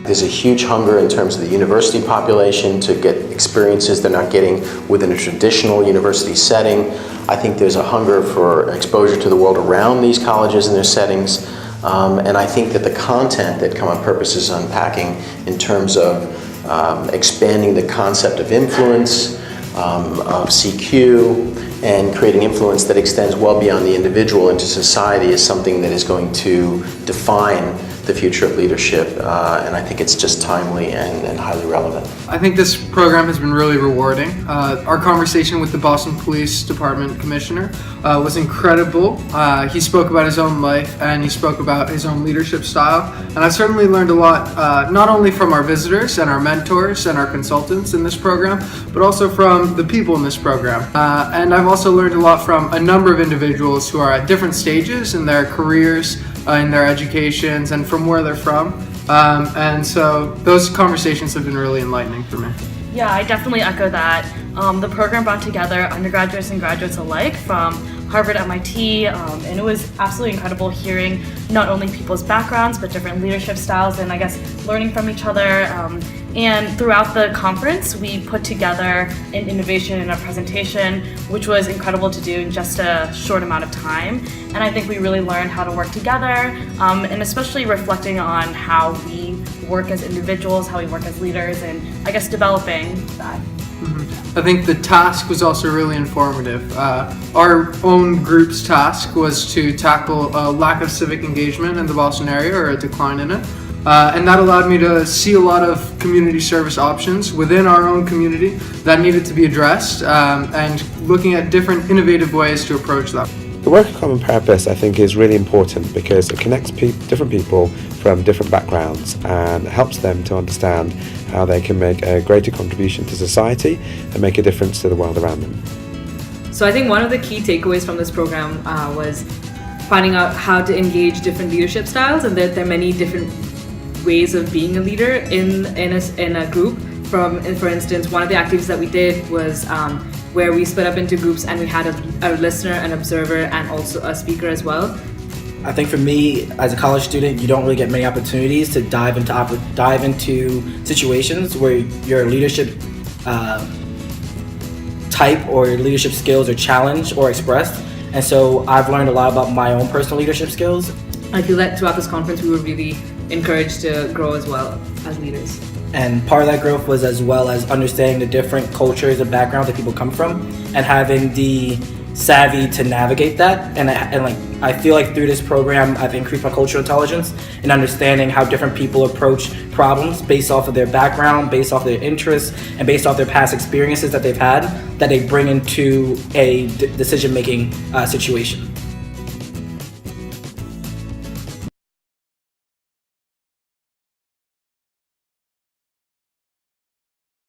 there's a huge hunger in terms of the university population to get experiences they're not getting within a traditional university setting. I think there's a hunger for exposure to the world around these colleges and their settings. And I think that the content that Common Purpose is unpacking in terms of expanding the concept of influence, of CQ, and creating influence that extends well beyond the individual into society is something that is going to define the future of leadership, and I think it's just timely and highly relevant. I think this program has been really rewarding. Our conversation with the Boston Police Department Commissioner was incredible. He spoke about his own life and he spoke about his own leadership style, and I certainly learned a lot, not only from our visitors and our mentors and our consultants in this program, but also from the people in this program. And I've also learned a lot from a number of individuals who are at different stages in their careers, in their educations, and from where they're from. And so those conversations have been really enlightening for me. Yeah, I definitely echo that. The program brought together undergraduates and graduates alike from Harvard, MIT, and it was absolutely incredible hearing not only people's backgrounds, but different leadership styles and I guess learning from each other. And throughout the conference, we put together an innovation and a presentation, which was incredible to do in just a short amount of time. And I think we really learned how to work together, and especially reflecting on how we work as individuals, how we work as leaders, and I guess developing that. I think the task was also really informative. Our own group's task was to tackle a lack of civic engagement in the Boston area, or a decline in it. And that allowed me to see a lot of community service options within our own community that needed to be addressed, and looking at different innovative ways to approach that. The work of Common Purpose, I think, is really important because it connects different people from different backgrounds and helps them to understand how they can make a greater contribution to society and make a difference to the world around them. So I think one of the key takeaways from this program was finding out how to engage different leadership styles, and that there are many different ways of being a leader in a group. For instance, one of the activities that we did was where we split up into groups and we had a listener, an observer, and also a speaker as well. I think for me, as a college student, you don't really get many opportunities to dive into situations where your leadership type or your leadership skills are challenged or expressed. And so I've learned a lot about my own personal leadership skills. I feel that throughout this conference we were really encouraged to grow as well as leaders. And part of that growth was as well as understanding the different cultures and backgrounds that people come from and having the savvy to navigate that. And I feel like through this program I've increased my cultural intelligence and understanding how different people approach problems based off of their background, based off their interests, and based off their past experiences that they've had that they bring into a decision-making situation.